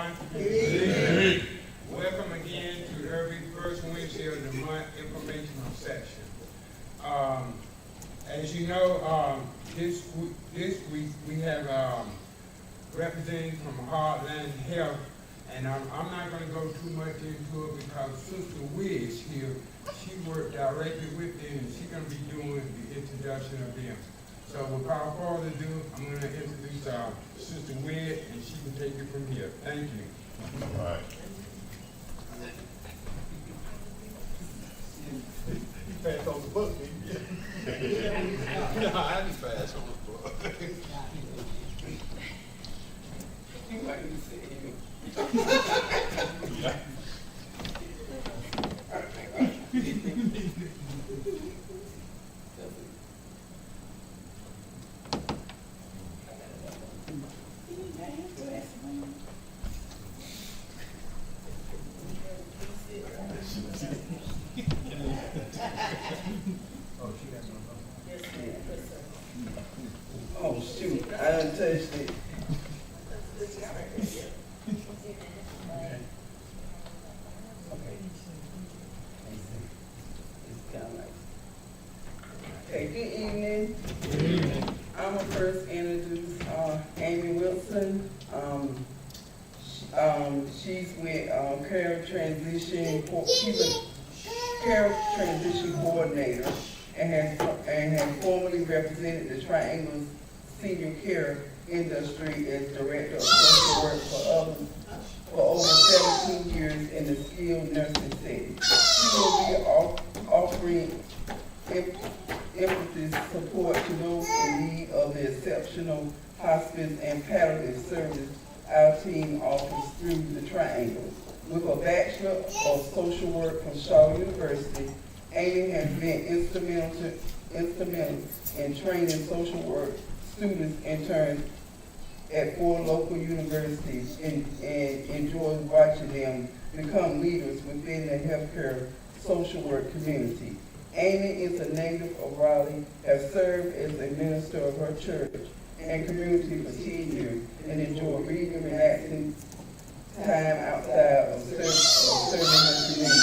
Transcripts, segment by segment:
everyone. Good. Welcome again to every first Wednesday of the month informational session. As you know, this week we have representatives from Heartland Health, and I'm not going to go too much into it because Sister Wiz here, she worked directly with them, and she's going to be doing the introduction of them. So without further ado, I'm going to introduce Sister Wiz, and she can take it from here. Thank you. All right. You passed on the book, didn't you? No, I just passed on the book. You might be saying Yeah. oh shoot, I done touched it. Okay, good evening. I'm gonna first introduce Amy Wilson. She's with Care Transition. She's a Care Transition Coordinator and has formerly represented the Triangle Senior Care industry as Director of Social Work for over 17 years in the skilled nursing setting. She will be offering emphasis support to those in need of the exceptional hospice and palliative service our team offers through the Triangle. With a Bachelor of Social Work from Shaw University, Amy has been instrumental in training social work students interns at 4 local universities and enjoys watching them become leaders within the healthcare social work community. Amy is a native of Raleigh, has served as a minister of her church and community for 10 years, and enjoyed reading and relaxing time outside of serving her community.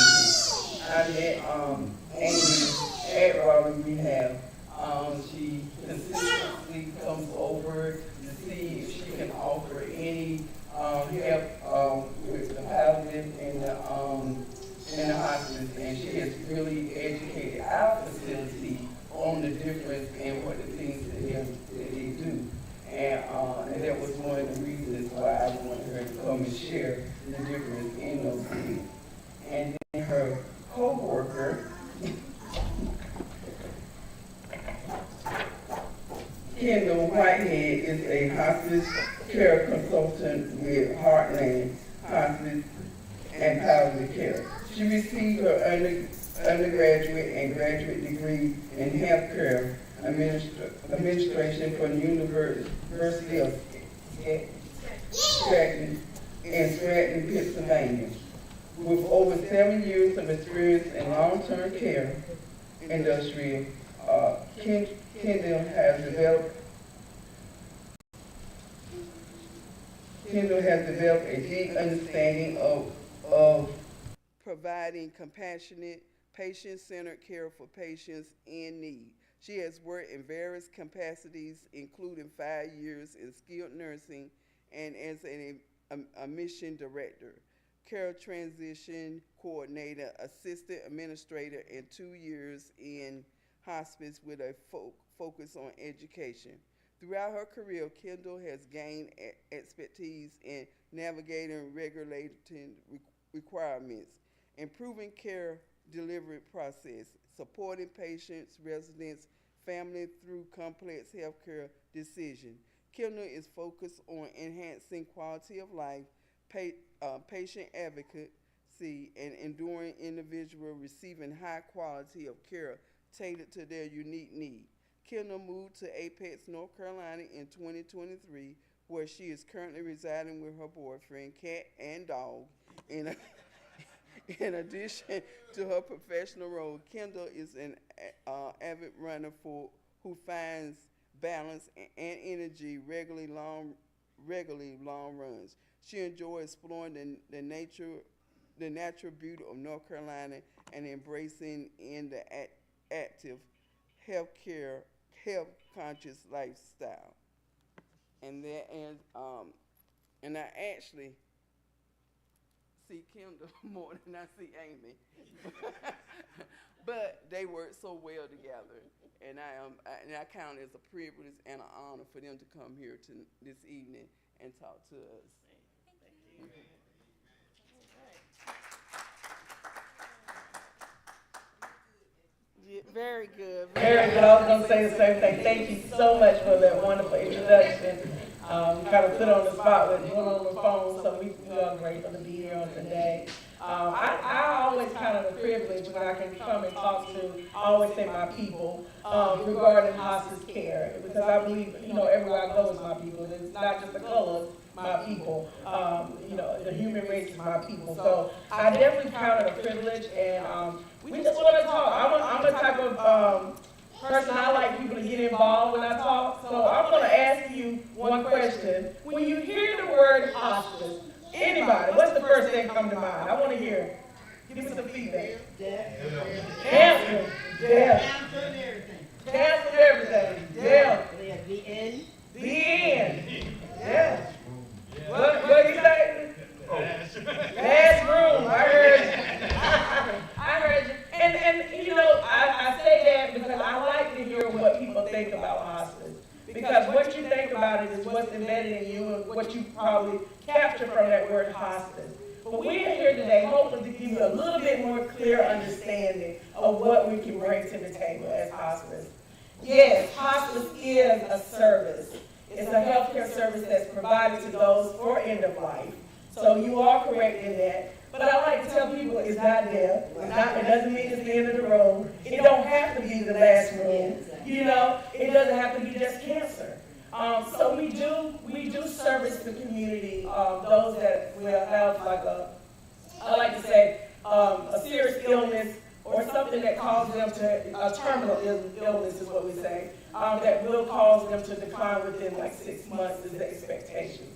I met Amy at Raleigh Rehab. She consistently comes over to see if she can offer any help with the palliative and the hospice, and she has really educated our facility on the difference in what the things that they do. And that was one of the reasons why I wanted her to come and share the difference in those things. And then her co-worker, Kendall Whitehead, is a hospice care consultant with Heartland Hospice and Palliative Care. She received her undergraduate and graduate degree in healthcare administration from the University of Stratton in Stratton, Pennsylvania. With over 7 years of experience in long-term care industry, Kendall has developed a deep understanding of providing compassionate, patient-centered care for patients in need. She has worked in various capacities, including 5 years in skilled nursing and as a mission director, care transition coordinator, assistant administrator, and 2 years in hospice with a focus on education. Throughout her career, Kendall has gained expertise in navigating regulating requirements, improving care delivery process, supporting patients, residents, family through complex healthcare decisions. Kendall is focused on enhancing quality of life, patient advocacy, and enduring individual receiving high quality of care tailored to their unique need. Kendall moved to Apex, North Carolina in 2023, where she is currently residing with her boyfriend, cat, and dog. In addition to her professional role, Kendall is an avid runner who finds balance and energy regularly long regularly long runs. She enjoys exploring the natural beauty of North Carolina and embracing in the active, healthcare, health conscious lifestyle. And that and I actually see Kendall more than I see Amy. But they work so well together, and I count it as a privilege and an honor for them to come here this evening and talk to us. Yeah, very good. Very good. I was going to say the same thing. Thank you so much for that wonderful introduction. Kind of put on the spot with one on the phone, so we are grateful to be here on today. I always count it a privilege when I can come and talk to, I always say my people, regarding hospice care, because I believe, everywhere I go is my people. It's not just the colors, my people. The human race is my people. So I definitely count it a privilege, and we just want to talk. I'm a type of person, I like people to get involved when I talk. So I'm going to ask you one question. When you hear the word hospice, anybody, what's the first thing come to mind? I want to hear. Give me some feedback. Cancer. Death. Cancer and everything. Cancer and everything. Death. The end. The end. Yes. What do you say? Last room. I heard you. I heard you. And I say that because I like to hear what people think about hospice. Because what you think about it is what's embedded in you and what you probably capture from that word hospice. But we are here today hopefully to give you a little bit more clear understanding of what we can bring to the table as hospice. Yes, hospice is a service. It's a healthcare service that's provided to those for end of life. So you are correct in that. But I like to tell people it's not death. It doesn't mean it's the end of the road. It don't have to be the last room. It doesn't have to be just cancer. So we do service the community, those that will have I like to say, a serious illness or something that causes them to, a terminal illness is what we say, that will cause them to decline within 6 months is the expectation.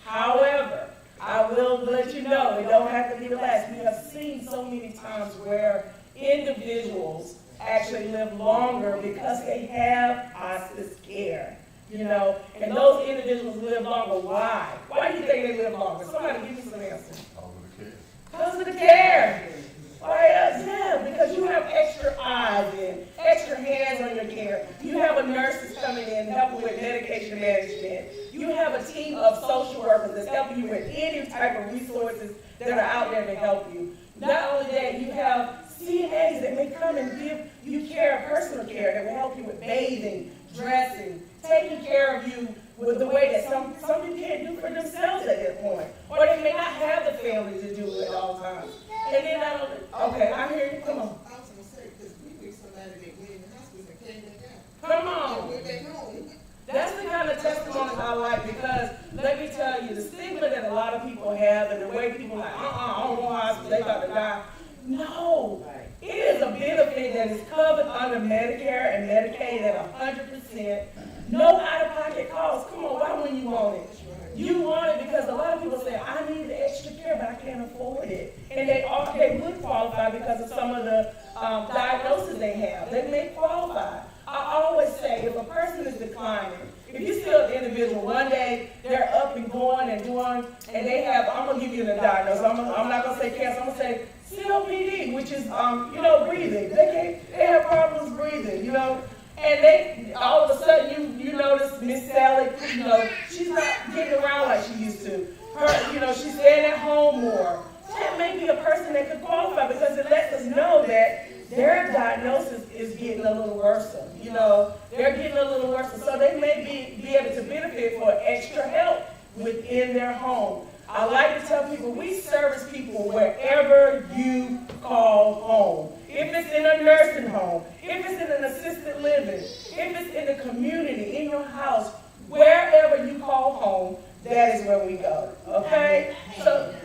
However, I will let you know, it don't have to be the last. We have seen so many times where individuals actually live longer because they have hospice care, and those individuals live longer. Why? Why do you think they live longer? Somebody give me some answers. Because of the care. Why else? Yeah, because you have extra eyes and extra hands on your care. You have a nurse that's coming in helping with medication management. You have a team of social workers that's helping you with any type of resources that are out there to help you. Not only that, you have CNAs that may come and give you care, personal care, that will help you with bathing, dressing, taking care of you with the way that some people can't do for themselves at that point. Or they may not have the family to do it at all times. And then okay, I hear you, come on. I was going to say, because we with somebody that went in the hospital and came back out. Come on. And went back home. That's the kind of testimony I like, because let me tell you, the stigma that a lot of people have and the way people are like, I don't want hospital, they about to die. No. It is a benefit that is covered under Medicare and Medicaid at 100%. No out-of-pocket costs. Come on, why wouldn't you want it? You want it because a lot of people say, I need the extra care, but I can't afford it. And they would qualify because of some of the diagnoses they have. They may qualify. I always say, if a person is declining, if you see an individual, one day they're up and going and doing, and they have, I'm going to give you the diagnosis. I'm not going to say cancer, I'm going to say COPD, which is, breathing. They have problems breathing, and they, all of a sudden, you notice Miss Sally, she's not getting around like she used to. She's staying at home more. That may be a person that could qualify because it lets us know that their diagnosis is getting a little worse. They're getting a little worse. So they may be able to benefit for extra help within their home. I like to tell people, we service people wherever you call home. If it's in a nursing home, if it's in an assisted living, if it's in the community, in your house, wherever you call home, that is where we go. Okay? So,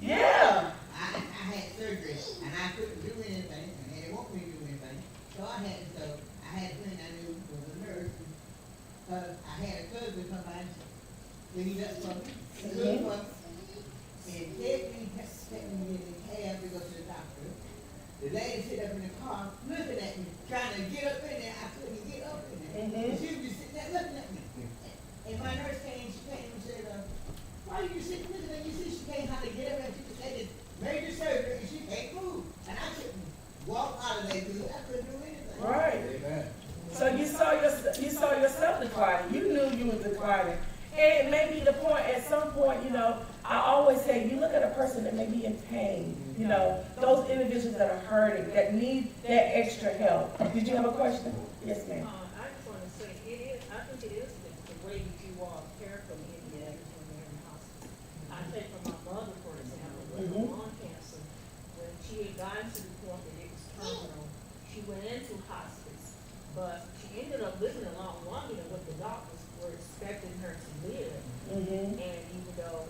yeah. I had surgery and I couldn't do anything, and they won't me to do anything. So I had a friend I knew was a nurse, because I had a cousin with somebody, when he just for me. Good for me. And take me in the cab to go to the doctor. The lady sit up in the car looking at me, trying to get up in there. I couldn't get up in there. And she was just sitting there looking at me. And my nurse came and said, why are you sitting looking at me? You see, she can't hardly get up and she just had this major surgery and she can't move. And I couldn't walk out of there because I couldn't do anything. Right. So you saw yourself declining. You knew you were declining. And maybe the point, at some point, you know, I always say, you look at a person that may be in pain, you know, those individuals that are hurting, that need that extra help. Did you have a question? Yes, ma'am. I just want to say, I think it is the way that you all care for the Indians when they're in hospice. I take from my mother, for example, with lung cancer, when she had gotten to the point that it was terminal, she went into hospice, but she ended up living a lot longer than what the doctors were expecting her to live. And even though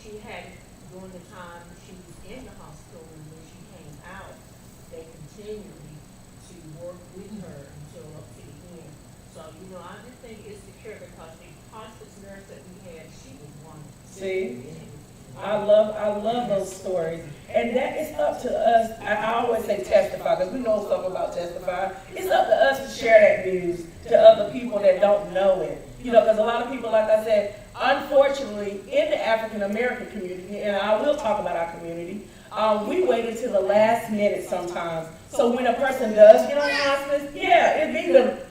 she had, during the time she was in the hospital and when she came out, they continually to work with her until up to the end. So, you know, I just think it's the care because the hospice nurse that we had, she was wonderful. See? I love those stories. And that is up to us. I always say testify because we know something about testify. It's up to us to share that news to other people that don't know it. You know, because a lot of people, like I said, unfortunately, in the African American community, and I will talk about our community, we wait until the last minute sometimes. So when a person does get on hospice, yeah, it'd be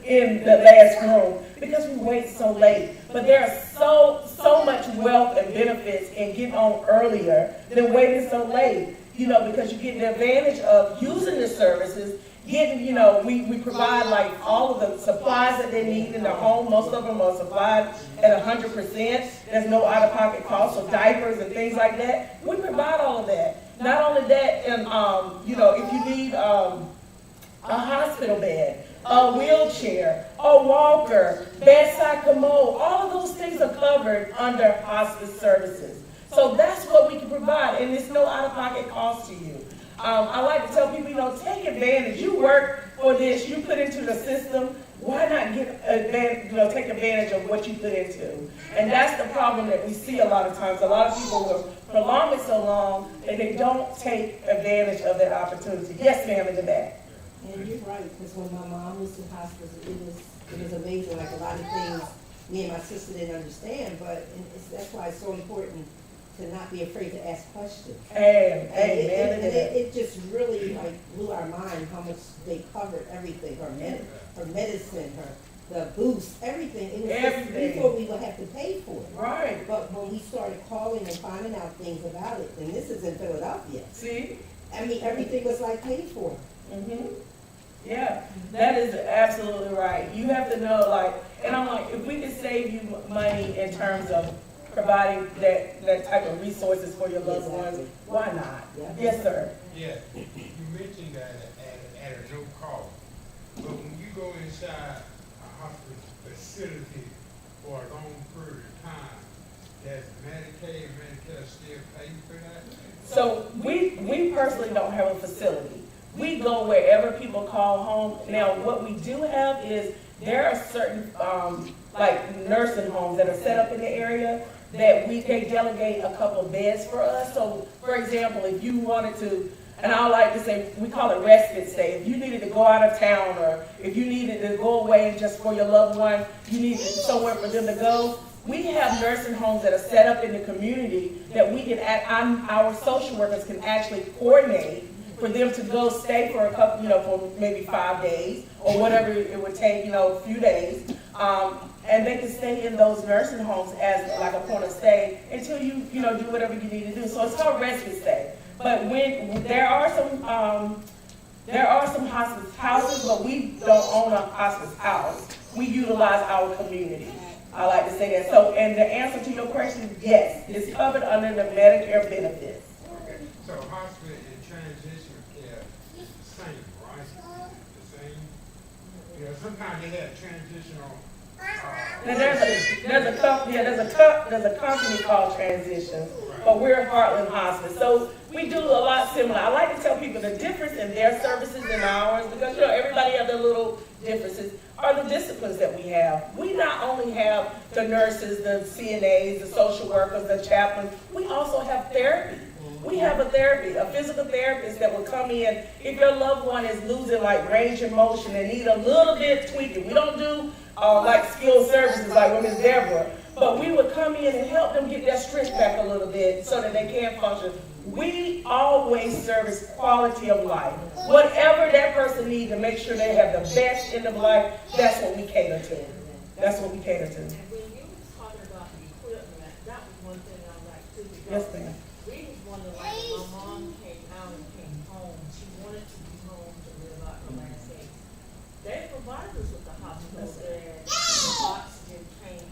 in the last room because we wait so late. But there's so much wealth and benefits in getting on earlier than waiting so late. You know, because you get the advantage of using the services, getting, you know, we provide like all of the supplies that they need in their home. Most of them are supplied at 100%. There's no out-of-pocket cost of diapers and things like that. We provide all of that. Not only that, and you know, if you need a hospital bed, a wheelchair, a walker, bedside commode, all of those things are covered under hospice services. So that's what we can provide, and it's no out-of-pocket cost to you. I like to tell people, you know, take advantage. You work for this, you put into the system. Why not get advantage, you know, take advantage of what you put into? And that's the problem that we see a lot of times. A lot of people will prolong it so long that they don't take advantage of that opportunity. Yes, ma'am, in the back. And you're right, because when my mom was in hospice, it was amazing. Like a lot of things, me and my sister didn't understand, but that's why it's so important to not be afraid to ask questions. It It just really like blew our mind how much they covered everything, her medicine, the boost, everything. It was Everything. just before we would have to pay for it. Right. But when we started calling and finding out things about it, and this is in Philadelphia, See? I mean, everything was like paid for. Yeah, that is absolutely right. You have to know, like, and I'm like, if we can save you money in terms of providing that type of resources for your loved ones, why not? Yeah. Yes, sir. Yeah, you mentioned that at a no cost, but when you go inside a hospital facility for a long period of time, does Medicaid and Medicare still pay for that? So we personally don't have a facility. We go wherever people call home. Now, what we do have is there are certain like nursing homes that are set up in the area that they delegate a couple beds for us. So, for example, if you wanted to, and I like to say, we call it respite stay. If you needed to go out of town, or if you needed to go away just for your loved one, you needed somewhere for them to go. We have nursing homes that are set up in the community that we can, our social workers can actually coordinate for them to go stay for a couple, for maybe 5 days or whatever it would take, a few days. And they can stay in those nursing homes as like a point of stay until you, do whatever you need to do. So it's called respite stay. But when there are some hospice houses, but we don't own a hospice house. We utilize our community. I like to say that. So, and the answer to your question, yes, it's covered under the Medicare benefits. Okay, so hospice and transition care is the same, right? The same? Sometimes they have transitional. Now there's a company called Transitions, but we're Heartland Hospice. So we do a lot similar. I like to tell people the difference in their services and ours, because everybody has their little differences are the disciplines that we have. We not only have the nurses, the CNAs, the social workers, the chaplains, we also have therapy. We have a physical therapist that will come in if your loved one is losing like range of motion and need a little bit tweaking. We don't do like skilled services like with Ms. Deborah, but we would come in and help them get their strength back a little bit so that they can function. We always service quality of life. Whatever that person needs to make sure they have the best end of life, that's what we cater to. That's what we cater to. And when you was talking about the equipment, that was one thing I liked too. Yes, ma'am. We was wondering, like, when my mom came out and came home, she wanted to be home to live out her last days. They provided us with the hospital bed, oxygen tank,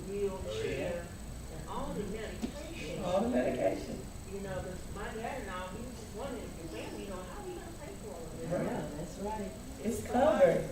wheelchair, and all the medication. All the medication. You know, 'cause my dad and I, we was just wondering, if your family, you know, how we gonna pay for all of this? Right. That's right. It's covered.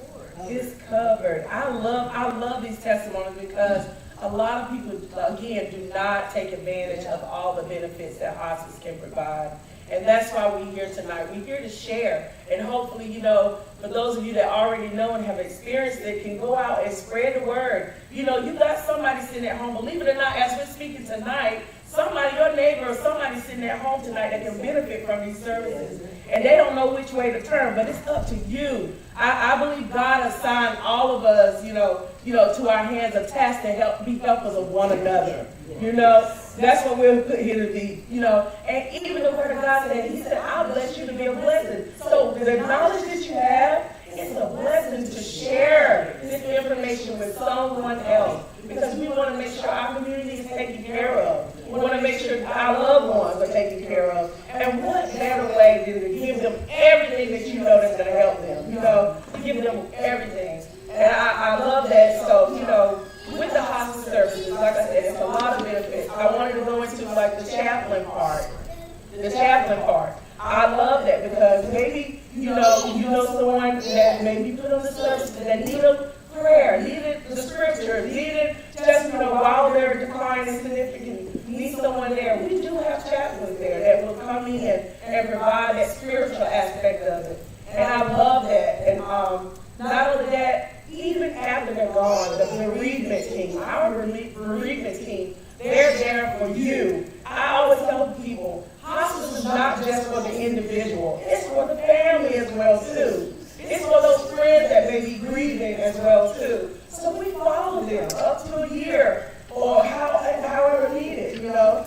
It's covered. I love these testimonies because a lot of people, again, do not take advantage of all the benefits that hospice can provide. And that's why we're here tonight. We're here to share. And hopefully, you know, for those of you that already know and have experienced it, can go out and spread the word. You know, you got somebody sitting at home. Believe it or not, as we're speaking tonight, somebody, your neighbor or somebody sitting at home tonight that can benefit from these services. And they don't know which way to turn, but it's up to you. I believe God assigned all of us, you know, to our hands a task to be helpers of one another. You know, that's what we're put here to be, you know. And even the word of God said, he said, I'll bless you to be a blessing. So the knowledge that you have, it's a blessing to share this information with someone else. Because we want to make sure our community is taken care of. We want to make sure our loved ones are taken care of. And what better way than to give them everything that you know that's going to help them, you know, give them everything. And I love that. So, you know, with the hospice services, like I said, it's a lot of benefits. I wanted to go into like the chaplain part. The chaplain part. I love that because maybe, you know someone that maybe put on the service that need a prayer, needed the scripture, needed just, you know, while they're declining significantly, need someone there. We do have chaplains there that will come in and provide that spiritual aspect of it. And I love that. And not only that, even after they're gone, the bereavement team, our bereavement team, they're there for you. I always tell people, hospice is not just for the individual. It's for the family as well, too. It's for those friends that may be grieving as well, too. So we follow them up to a year or however needed, you know.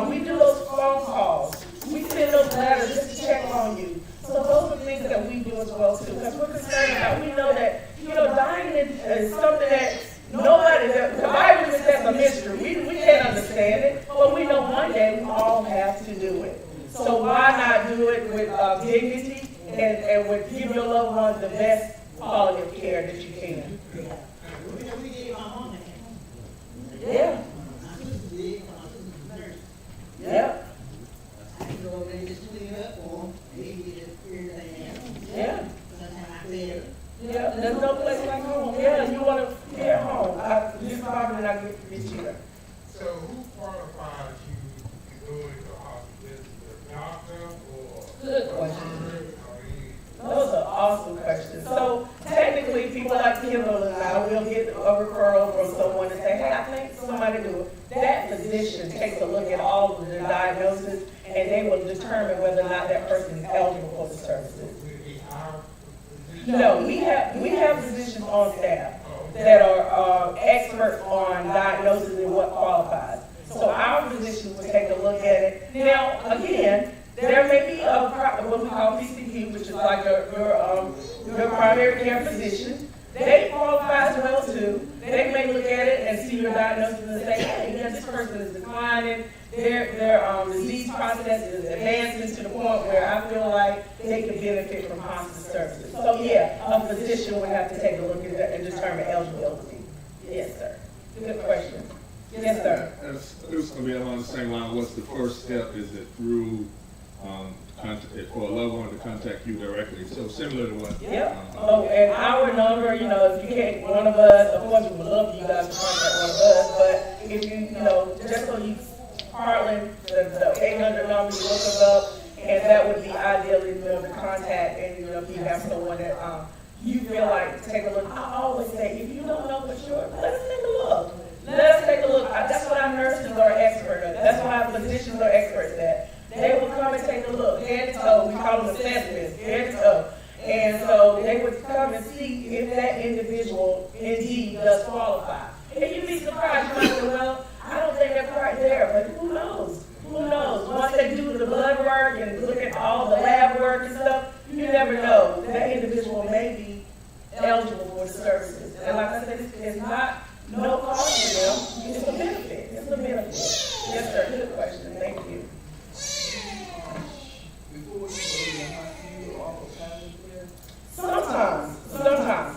We do those phone calls. We send those letters just to check on you. So those are things that we do as well, too. Because we're concerned about, we know that, you know, dying is something that nobody, the Bible says a mystery. We can't understand it, but we know one day we all have to do it. So why not do it with dignity and with give your loved ones the best quality of care that you can? We gave my mom that. Yeah. My sister did, my sister was a nurse. Yep. I can go over there and just clean up for them. They did everything. Yeah. Sometimes I said, Yeah. There's no place like home. Yeah. You want to be at home. This probably not good for this year. So who qualifies you to go into hospice? The doctor or? Good question. Those are awesome questions. So technically, people like Kendall and I will get a referral from someone and say, hey, I think somebody do it. That physician takes a look at all of the diagnoses and they will determine whether or not that person is eligible for the services. No, we have physicians on staff that are experts on diagnosis and what qualifies. So our physicians will take a look at it. Now, again, there may be what we call PCP, which is like your primary care physician. They qualify as well too. They may look at it and see your diagnosis and say, hey, yeah, this person is declining. Their disease process is advancing to the point where I feel like they could benefit from hospice services. So yeah, a physician would have to take a look at that and determine eligibility. Yes, sir. Good question. Yes, sir. It was going to be along the same line. What's the first step? Is it through for a loved one to contact you directly? So similar to what? Yep. And our number, you know, if you can't, one of us, of course, we would love for you guys to contact one of us, but if you know, just so you, Heartland, the 800 number, you look us up, and that would be ideally, you know, the contact, and, you know, if you have someone that you feel like take a look. I always say, if you don't know for sure, let us take a look. Let us take a look. That's what our nurses are expert at. That's what our physicians are experts at. They will come and take a look, head to toe. We call them assessments, head to toe. And so they would come and see if that individual indeed does qualify. And you'd be surprised. You might say, well, I don't think they're quite there, but who knows? Who knows? Once they do the blood work and look at all the lab work and stuff, you never know. That individual may be eligible for the services. And like I said, it's not no cost for them. It's a benefit. It's a benefit. Yes, sir. Good question. Thank you. Before you go to the hospital, you offer palliative care? Sometimes.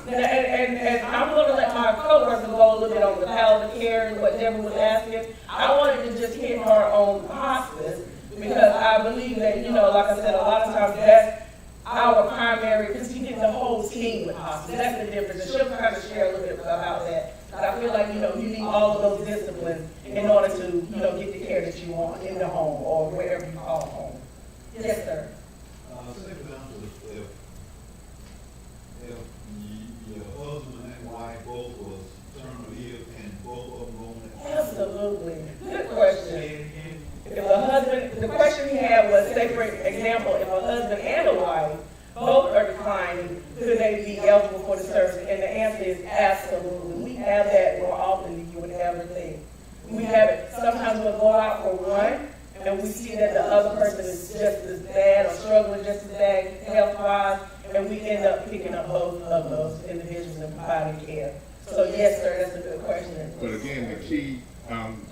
And I'm going to let my co-worker go a little bit on the palliative care and what Deborah was asking. I wanted to just hit her on hospice because I believe that, like I said, a lot of times that's our primary, because you get the whole team with hospice. That's the difference. And she'll kind of share a little bit about that. But I feel like, you need all of those disciplines in order to, get the care that you want in the home or wherever you call home. Yes, sir. Say for example, if your husband and wife both was terminally ill and both of them go on that. Absolutely. Good question. If a husband, the question he had was, say for example, if a husband and a wife both are declining, could they be eligible for the service? And the answer is absolutely. We have that more often than you would ever think. We have it. Sometimes we'll go out for one, and we see that the other person is just as bad or struggling just as bad health-wise, and we end up picking up both of those individuals and providing care. So yes, sir, that's a good question. But again, the key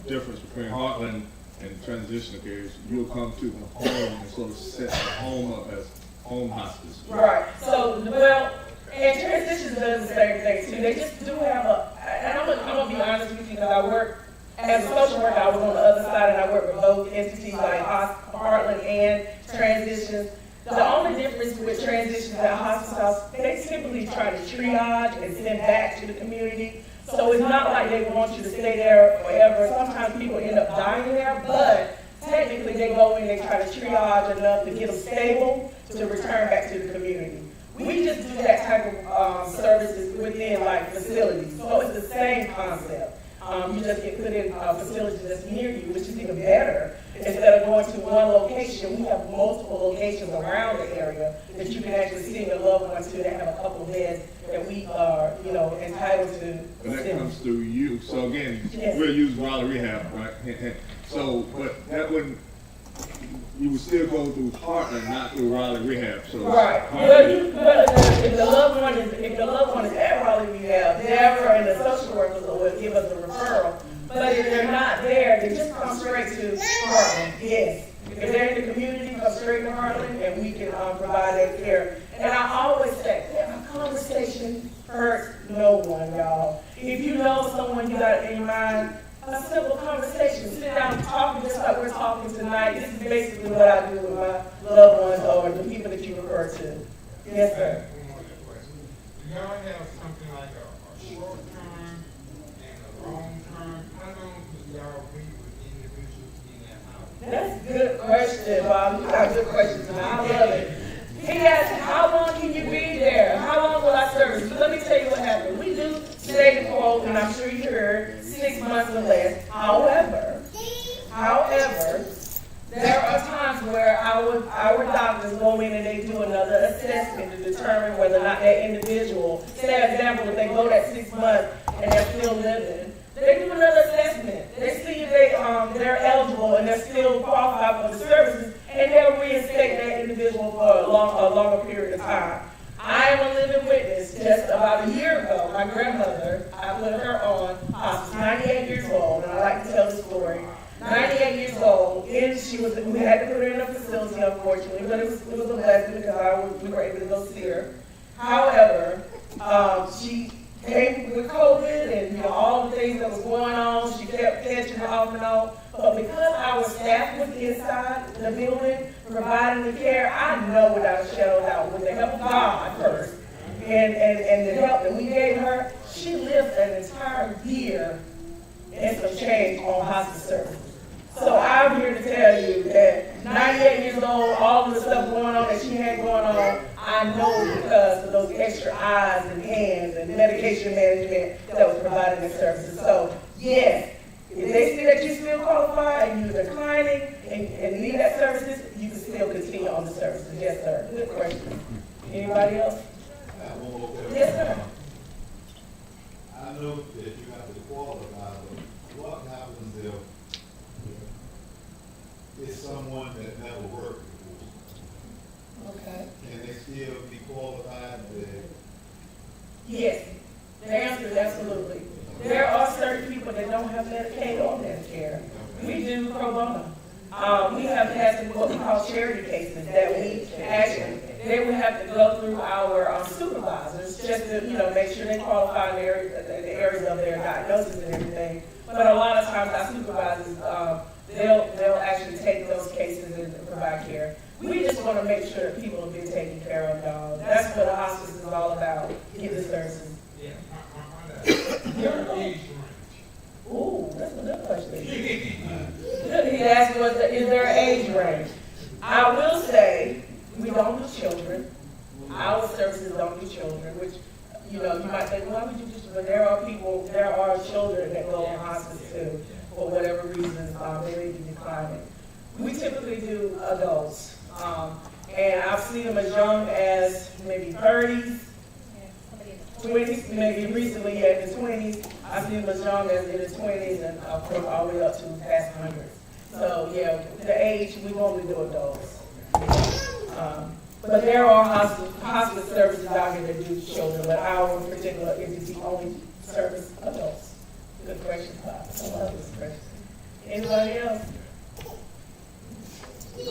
difference between Heartland and transitional care is you'll come to the home and sort of set the home up as home hospice. Right. So, well, and transitions does the same thing too. They just do have and I'm gonna be honest with you, because I work as a social worker, I was on the other side and I work with both entities like Heartland and transitions. The only difference with transitions at hospice, they typically try to triage and send back to the community. So it's not like they want you to stay there forever. Sometimes people end up dying there, but technically they go in, they try to triage enough to get them stable to return back to the community. We just do that type of services within like facilities. So it's the same concept. You just get put in a facility that's near you, which is even better. Instead of going to one location, we have multiple locations around the area that you can actually send your loved ones to that have a couple of beds that we are, entitled to. But that comes through you. So again, Yes. we'll use Raleigh Rehab, right? So, but that wouldn't, you would still go through Heartland, not through Raleigh Rehab. So Right. If the loved one is at Raleigh Rehab, Deborah and the social workers will give us a referral. But if they're not there, they just come straight to Heartland. Yes. If they're in the community, come straight to Heartland, and we can provide that care. And I always say, a conversation hurts no one, y'all. If you know someone you got in your mind, a simple conversation, sit down and talk just like we're talking tonight. This is basically what I do with my loved ones or the people that you refer to. Yes, sir. One more question. Do y'all have something like a short term and a long term? How long do y'all meet with individuals in that house? That's a good question, Bob. You got good questions, and I love it. He asked, how long can you be there? How long will I service? But let me tell you what happened. We do say the quote, and I'm sure you heard, 6 months or less. However, there are times where our doctors go in and they do another assessment to determine whether or not that individual, say for example, if they go that 6 months and they're still living, they do another assessment. They see if they're eligible and they're still qualified for the services, and they'll reinstate that individual for a longer period of time. I am a living witness. Just about a year ago, my grandmother, I put her on hospice, 98 years old, and I like to tell the story. 98 years old, and we had to put her in a facility, unfortunately, but it was a blessing because we were able to go see her. However, she came with COVID and all the things that was going on. She kept catching her off and on. But because our staff was inside the building providing the care, I know without a shadow of a doubt, with the help of God first, and the help that we gave her, she lived an entire year and some change on hospice services. So I'm here to tell you that 98 years old, all of the stuff going on that she had going on, I know because of those extra eyes and hands and medication management that was providing the services. So, yes, if they see that you still qualify and you're declining and need that services, you can still continue on the services. Yes, sir. Good question. Anybody else? One more question. Yes, sir. I know that you have to qualify, but what happens if it's someone that never worked before? Okay. Can they still be qualified? Yes. The answer is absolutely. There are certain people that don't have Medicaid or Medicare. We do pro bono. We have had some what we call charity cases that we actually, they would have to go through our supervisors just to, make sure they qualify in the areas of their diagnosis and everything. But a lot of times our supervisors, they'll actually take those cases and provide care. We just want to make sure that people have been taken care of, dog. That's what a hospice is all about, give the services. Yeah, your age range. Ooh, that's a good question. He asked, is there an age range? I will say, we don't do children. Our services don't do children, which, you might think, why would you just, but there are children that go on hospice too, for whatever reasons, they may be declining. We typically do adults, and I've seen them as young as maybe 30s, 20s, maybe recently in the 20s. I've seen them as young as in the 20s and of course all the way up to past 100s. So yeah, the age, we normally do adults. But there are hospice services out here that do children, but our particular entity only service adults. Good question, Bob. I love this question. Anybody else?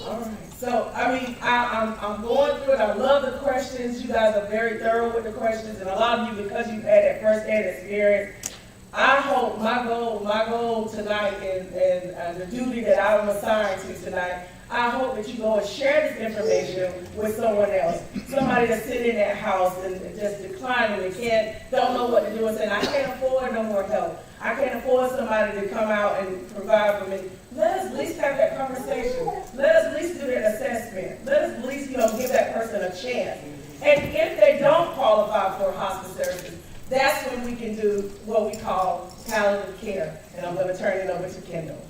All right. So, I'm going through it. I love the questions. You guys are very thorough with the questions, and a lot of you, because you've had that first-hand experience, I hope my goal tonight and the duty that I'm assigned to tonight, I hope that you go and share this information with someone else. Somebody that's sitting in that house and just declining and don't know what to do and saying, I can't afford no more help. I can't afford somebody to come out and provide for me. Let us at least have that conversation. Let us at least do that assessment. Let us at least, give that person a chance. And if they don't qualify for hospice services, that's when we can do what we call palliative care. And I'm going to turn it over to Kendall.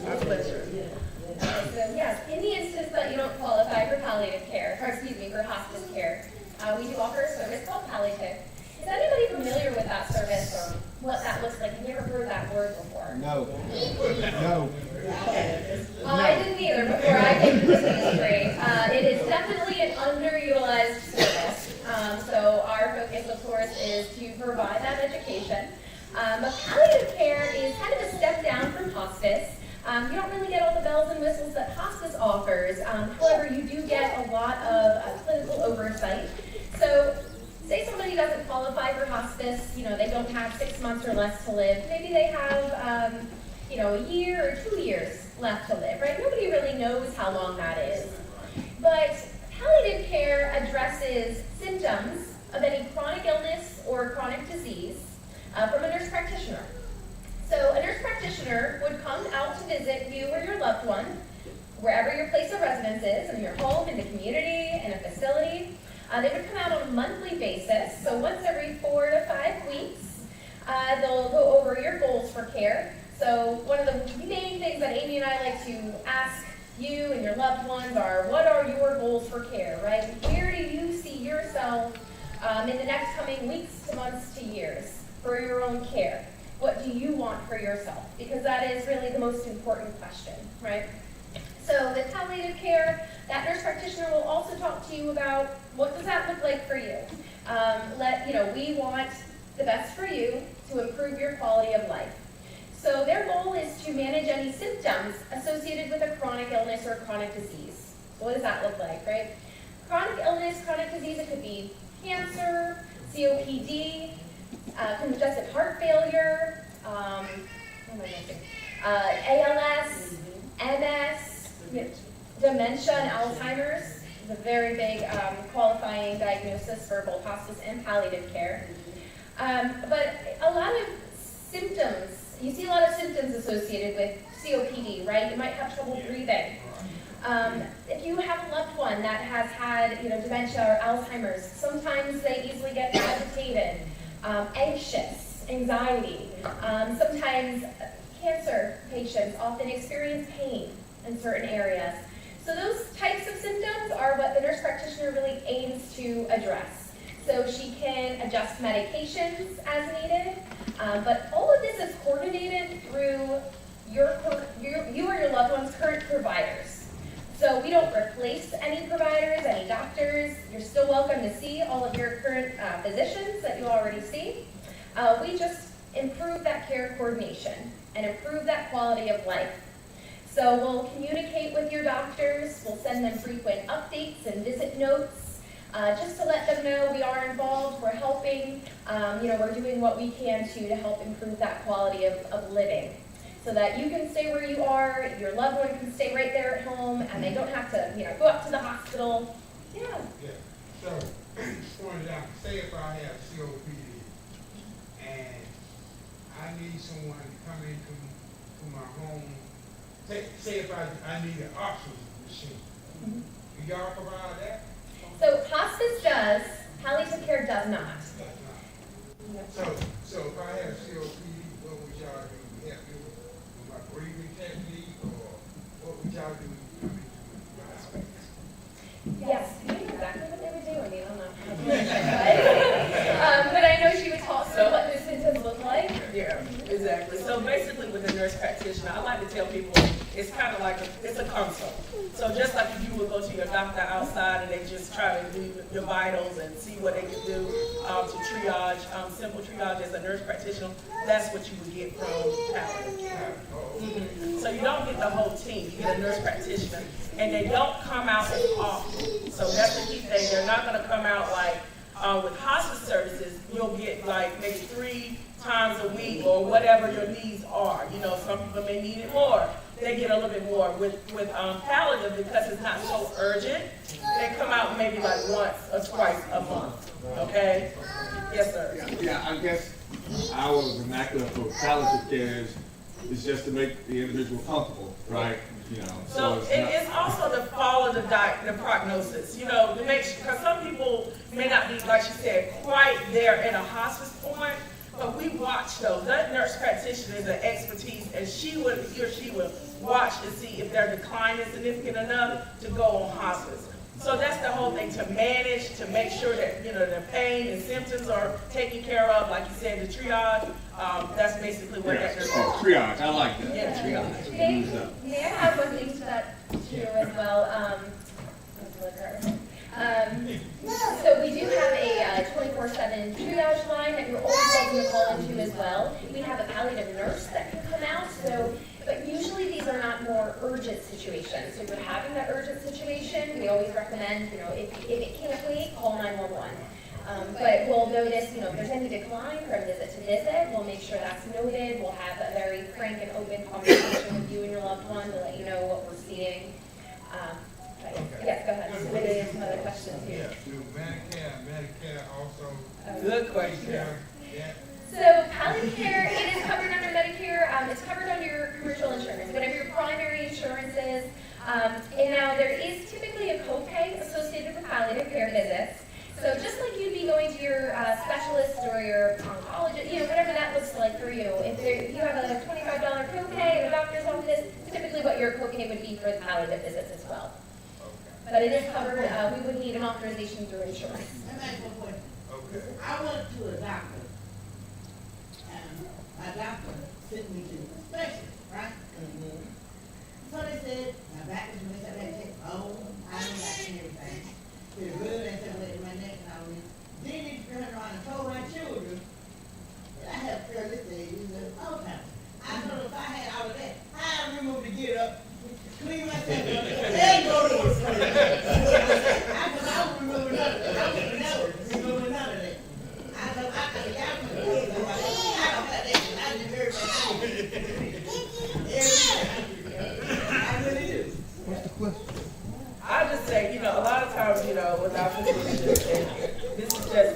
Our pleasure. So yes, in the instance that you don't qualify for palliative care, for hospice care, we do offer a service called palliative. Is anybody familiar with that service or what that looks like? Have you ever heard that word before? No. No. Well, I didn't either before I came to this industry. It is definitely an underutilized service. So our focus, of course, is to provide that education. But palliative care is kind of a step down from hospice. You don't really get all the bells and whistles that hospice offers. However, you do get a lot of clinical oversight. So say somebody doesn't qualify for hospice, they don't have 6 months or less to live. Maybe they have, a year or 2 years left to live, right? Nobody really knows how long that is. But palliative care addresses symptoms of any chronic illness or chronic disease from a nurse practitioner. So a nurse practitioner would come out to visit you or your loved one, wherever your place of residence is, in your home, in the community, in a facility. They would come out on a monthly basis, so once every 4 to 5 weeks. They'll go over your goals for care. So one of the main things that Amy and I like to ask you and your loved ones are, what are your goals for care, right? Where do you see yourself in the next coming weeks to months to years for your own care? What do you want for yourself? Because that is really the most important question, right? So with palliative care, that nurse practitioner will also talk to you about what does that look like for you. We want the best for you to improve your quality of life. So their goal is to manage any symptoms associated with a chronic illness or chronic disease. So what does that look like, right? Chronic illness, chronic disease, it could be cancer, COPD, congestive heart failure, ALS, MS, dementia and Alzheimer's is a very big qualifying diagnosis for both hospice and palliative care. But a lot of symptoms, you see a lot of symptoms associated with COPD, right? You might have trouble breathing. If you have a loved one that has had, dementia or Alzheimer's, sometimes they easily get agitated, anxious, anxiety. Sometimes cancer patients often experience pain in certain areas. So those types of symptoms are what the nurse practitioner really aims to address. So she can adjust medications as needed, but all of this is coordinated through you or your loved one's current providers. So we don't replace any providers, any doctors. You're still welcome to see all of your current physicians that you already see. We just improve that care coordination and improve that quality of life. So we'll communicate with your doctors, we'll send them frequent updates and visit notes, just to let them know we are involved, we're helping, we're doing what we can to help improve that quality of living. So that you can stay where you are, your loved one can stay right there at home, and they don't have to, go up to the hospital. Yeah. Yeah, so, point it out, say if I have COPD, and I need someone to come into my home, say if I need an oxygen machine, do y'all provide that? So hospice does, palliative care does not. So if I have COPD, what would y'all do? Help me with my breathing technique, or what would y'all do to come into my hospice? Yes, I knew exactly what they would do. I mean, I don't know. But I know she would talk through what the symptoms look like. Yeah, exactly. So basically with a nurse practitioner, I like to tell people it's kind of like it's a consult. So just like if you would go to your doctor outside and they just try to do your vitals and see what they can do to triage, simple triage as a nurse practitioner, that's what you would get from palliative care. So you don't get the whole team, you get a nurse practitioner, and they don't come out as often. So that's the key thing. They're not going to come out like with hospice services. You'll get like maybe 3 times a week or whatever your needs are. Some people may need it more. They get a little bit more with palliative because it's not so urgent. They come out maybe like once or twice a month. Okay? Yes, sir. Yeah, I guess our vernacular for palliative care is just to make the individual comfortable, right? So it's also to follow the prognosis, to make sure, because some people may not be, like she said, quite there in a hospice point, but we watch those. That nurse practitioner is an expertise, and he or she will watch and see if their decline is significant enough to go on hospice. So that's the whole thing, to manage, to make sure that, their pain and symptoms are taken care of, like you said, the triage. That's basically what that nurse is. Triage, I like that. Yeah, triage. May I have one thing to that too as well? So we do have a 24/7 triage line that you're always welcome to call into as well. We have a palliative nurse that can come out, but usually these are not more urgent situations. So if you're having that urgent situation, we always recommend, if it can't wait, call 911. But we'll notice, if there's any decline from visit to visit, we'll make sure that's noted. We'll have a very frank and open conversation with you and your loved one to let you know what we're seeing. Yes, go ahead. So maybe there's some other questions here. Do Medicare also? Good question. Yeah. So palliative care, it is covered under Medicare. It's covered under your commercial insurance, whatever your primary insurance is. And now there is typically a copay associated with palliative care visits. So just like you'd be going to your specialist or your oncologist, whatever that looks like for you. If you have a $25 copay at a doctor's office, typically what your copay would be for the palliative visits as well. But it is covered. We would need an authorization through insurance. Okay. I went to a doctor, and my doctor sent me to a specialist, right? So they said, my back is messed up, they said, oh, I don't like everything. They good and said, my neck and all this. Then they turned around and told my children that I have early stages of Alzheimer's. I thought if I had all of that, I remember to get up, clean myself up, and go to work. I don't remember none of that. I don't remember none of that. I thought I could have my kids. I don't have that. I just heard my I really do. What's the question? I just say, a lot of times, with our physicians, and this is just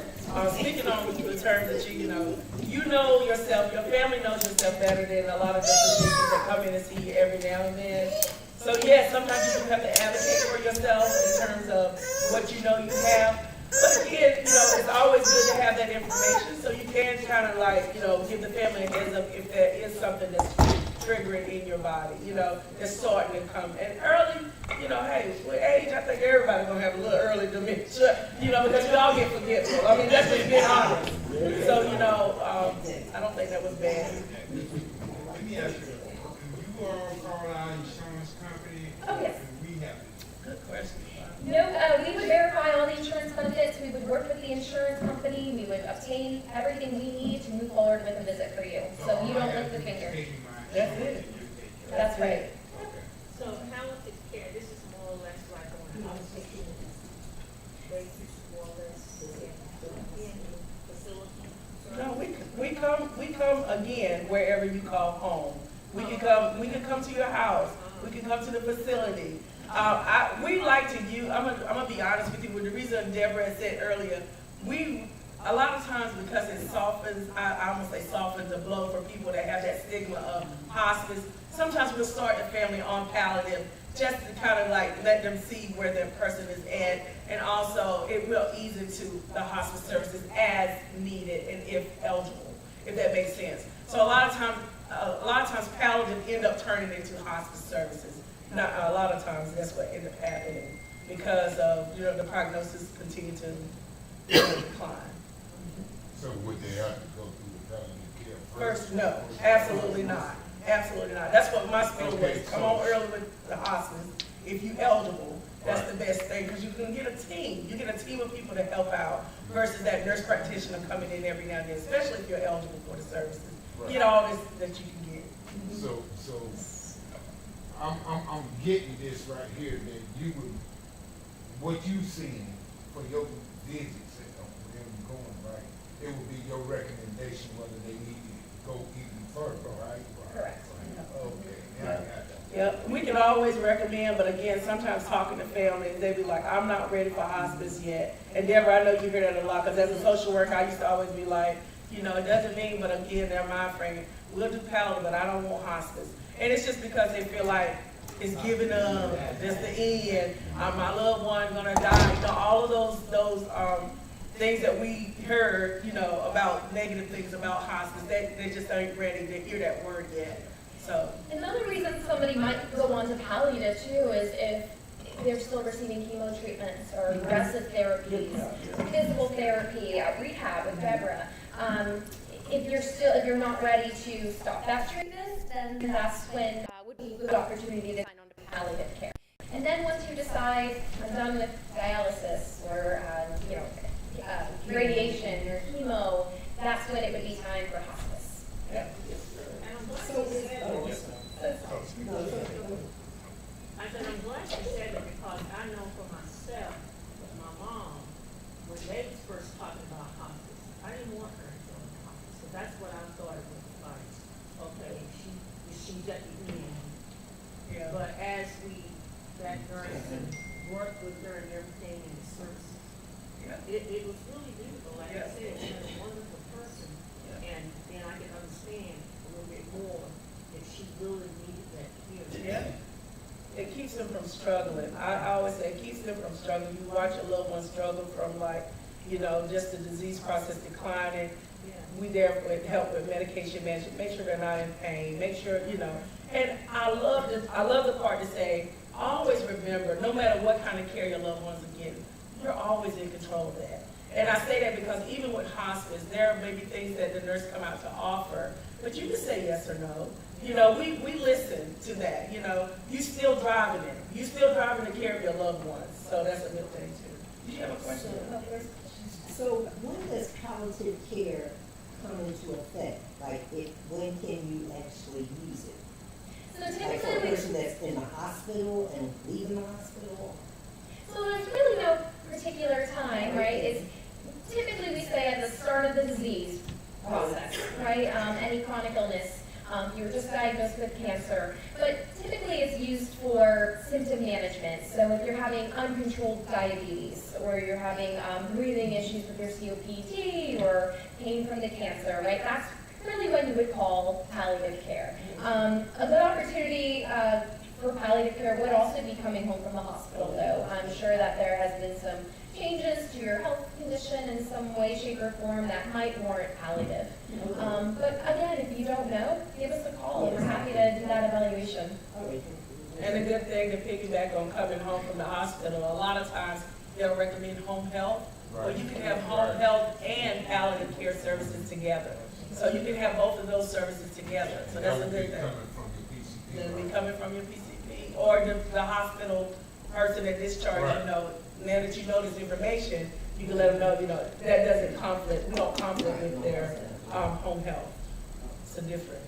speaking on the terms that you know yourself, your family knows yourself better than a lot of the physicians that come in and see you every now and then. So yes, sometimes you do have to advocate for yourself in terms of what you know you have. But again, it's always good to have that information, so you can kind of like, give the family a heads up if there is something that's triggering in your body, that's starting to come. And early, hey, with age, I think everybody's gonna have a little early dementia, because we all get forgetful. I mean, that's just being honest. So, I don't think that was bad. Let me ask you, you all call our insurance company? Oh, yes. And we have it. Good question. No, we would verify all the insurance benefits, we would work with the insurance company, we would obtain everything we need to move forward with a visit for you, so you don't lift the finger. That's it. That's right. So palliative care, this is more or less like on a hospice basis, more or less, in the facility. No, we come again wherever you call home. We can come to your house, we can come to the facility. We like to use, I'm gonna be honest with you, with the reason Deborah said earlier, a lot of times because it softens, I almost say softens the blow for people that have that stigma of hospice, sometimes we'll start the family on palliative just to kind of like let them see where their person is at, and also it will ease into the hospice services as needed and if eligible, if that makes sense. So a lot of times palliative end up turning into hospice services. Not a lot of times that's what ended up happening because of the prognosis continue to decline. So would they have to go through the palliative care First, no, absolutely not. Absolutely not. That's what my spiel was. Okay, Come on early with the hospice. If you eligible, that's the best thing because you can get a team. You get a team of people to help out versus that nurse practitioner coming in every now and then, especially if you're eligible for the services. Right. Get all this that you can get. So I'm getting this right here, that you would, what you seen for your visits, for them going, right, it would be your recommendation whether they need to go even further, right? Correct. Okay, now I got that. Yep, we can always recommend, but again, sometimes talking to families, they be like, I'm not ready for hospice yet. And Deborah, I know you hear that a lot, because as a social worker, I used to always be like, it doesn't mean, but again, they're my friend. We'll do palliative, but I don't want hospice. And it's just because they feel like it's giving up, that's the end, my loved one gonna die. All of those things that we heard, about negative things about hospice, they just ain't ready to hear that word yet. So Another reason somebody might go on to palliative too is if they're still receiving chemo treatments or aggressive therapies, physical therapy, rehab with Deborah. If you're not ready to stop that treatment, then that's when would be a good opportunity to sign on to palliative care. And then once you decide I'm done with dialysis or radiation or chemo, that's when it would be time for hospice. yeah. I said, I'm glad you said that because I know for myself, with my mom, when they was first talking about hospice, I didn't want her to go into hospice. So that's what I thought it was like. Okay, she's at the end. Yeah. But as that nurse worked with her and everything in the services, it was really beautiful. Like I said, she was a wonderful person. And then I can understand a little bit more if she really needed that care. Yeah. It keeps them from struggling. I always say it keeps them from struggling. You watch a loved one struggle from just the disease process declining. We there with help with medication management, make sure they're not in pain, make sure, and I love the part to say, always remember, no matter what kind of care your loved ones are getting, you're always in control of that. And I say that because even with hospice, there may be things that the nurse come out to offer, but you can say yes or no. We listen to that, you still driving it. You still driving the care of your loved ones. So that's a good thing too. Do you have a question? So when does palliative care come into effect? Like, when can you actually use it? So Like for a typically, person that's in the hospital and leaving the hospital? so there's really no particular time, right? It's typically we say at the start of the disease process, right? Any chronic illness, you're just diagnosed with cancer, but typically it's used for symptom management. So if you're having uncontrolled diabetes, or you're having breathing issues with your COPD, or pain from the cancer, right? That's really when you would call palliative care. A good opportunity for palliative care would also be coming home from the hospital, though. I'm sure that there has been some changes to your health condition in some way, shape, or form that might warrant palliative. But again, if you don't know, give us a call, and we're happy to do that evaluation. And a good thing to piggyback on coming home from the hospital, a lot of times they'll recommend home health, or you can have home health and palliative care services together. So you can have both of those services together, so that's a good thing. It'll be coming from your PCP, or the hospital person that discharged, you know, now that you know this information, you can let them know, you know, that doesn't conflict, we don't conflict with their, home health. It's a different.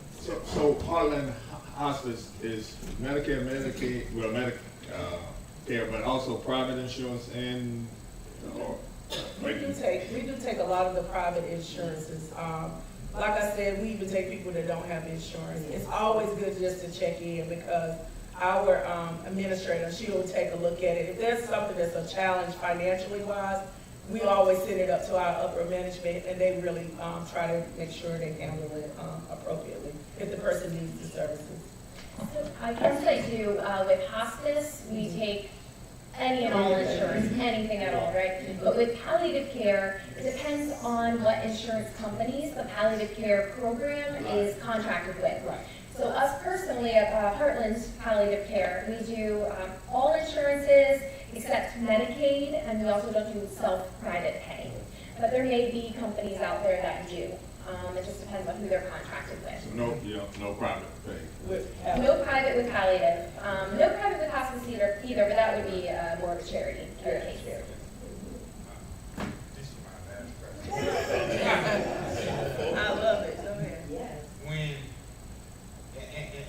So Heartland Hospice is Medicare, Medicaid, well, Medicare, but also private insurance and, We do take a lot of the private insurances. Like I said, we even take people that don't have insurance. It's always good just to check in because our administrator, she will take a look at it. If there's something that's a challenge financially wise, we always send it up to our upper management and they really try to make sure they handle it appropriately if the person needs the services. So I guess I do, with hospice, we take any and all insurance, anything at all, right? But with palliative care, it depends on what insurance companies the palliative care program is contracted with. Right. So us personally at Heartland Palliative Care, we do all insurances except Medicaid, and we also don't do self-private pay. But there may be companies out there that do. It just depends on who they're contracted with. so no private pay. No private with palliative. No private with hospice either, but that would be more of a charity care case. This is my last question. I love it, go ahead. When,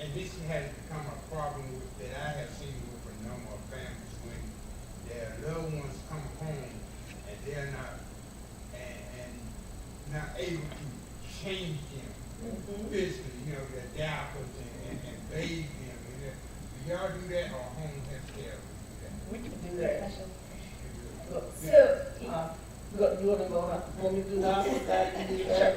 and this has become a problem that I have seen with a number of families, when their loved ones come home and they're not, and not able to change them physically, you know, their diapers and bathe them. Do y'all do that or home health care? We can do that. So, You wanna go, when you do the hospice side, you do that?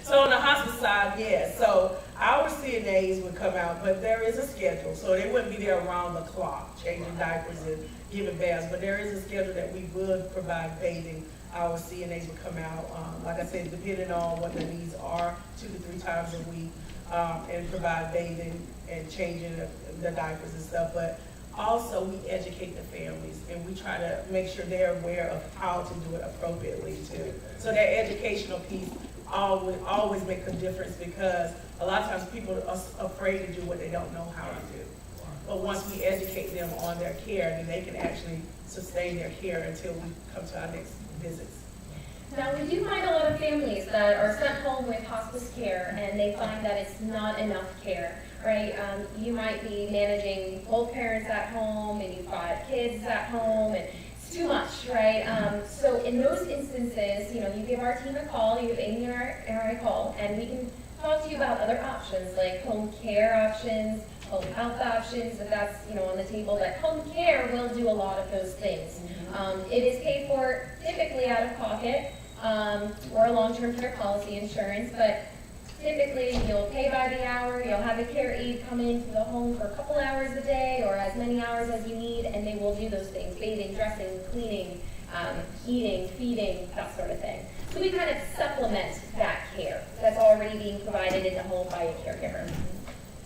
So on the hospice side, yes, so our CNAs would come out, but there is a schedule, so they wouldn't be there around the clock, changing diapers and giving baths, but there is a schedule that we would provide bathing. Our CNAs would come out, like I said, depending on what the needs are, 2 to 3 times a week, and provide bathing and changing the diapers and stuff, but also we educate the families and we try to make sure they're aware of how to do it appropriately too. So that educational piece always make a difference because a lot of times people are afraid to do what they don't know how to do. But once we educate them on their care, then they can actually sustain their care until we come to our next visits. now we do find a lot of families that are sent home with hospice care and they find that it's not enough care, right? You might be managing both parents at home and you've got kids at home and it's too much, right? So in those instances, you know, you give our team a call, you give Amy and I a call, and we can talk to you about other options like home care options, home health options, if that's, you know, on the table. But home care will do a lot of those things. It is paid for typically out of pocket or a long-term care policy insurance, but typically you'll pay by the hour, you'll have a care aide come into the home for a couple hours a day or as many hours as you need, and they will do those things: bathing, dressing, cleaning, eating, feeding, that sort of thing. So we kind of supplement that care that's already being provided in the home by a caregiver.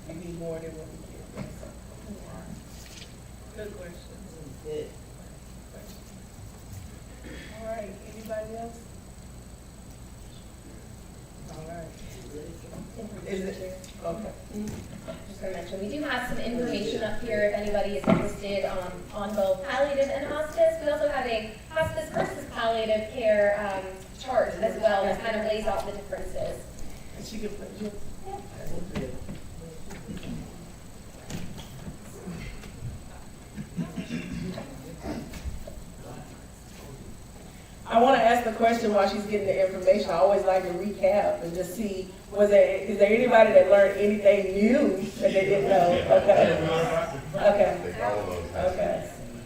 We need more than what we give. Good questions. Good. All right, anybody else? All right. Is it, okay. Just to mention, we do have some information up here if anybody is interested on both palliative and hospice. We also have a hospice versus palliative care chart as well that kind of lays out the differences. And she can put you. I want to ask the question while she's getting the information. I always like to recap and just see, is there anybody that learned anything new that they didn't know? Okay.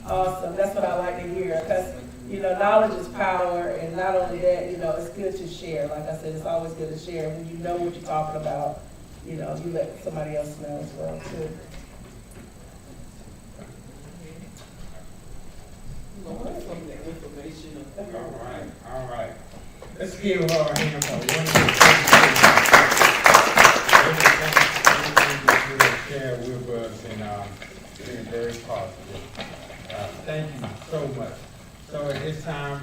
Awesome. That's what I like to hear because, you know, knowledge is power, and not only that, you know, it's good to share. Like I said, it's always good to share. When you know what you're talking about, you know, you let somebody else know as well too. All right. Let's give her a hand for everything that you have shared with us and being very positive. Thank you so much. So at this time,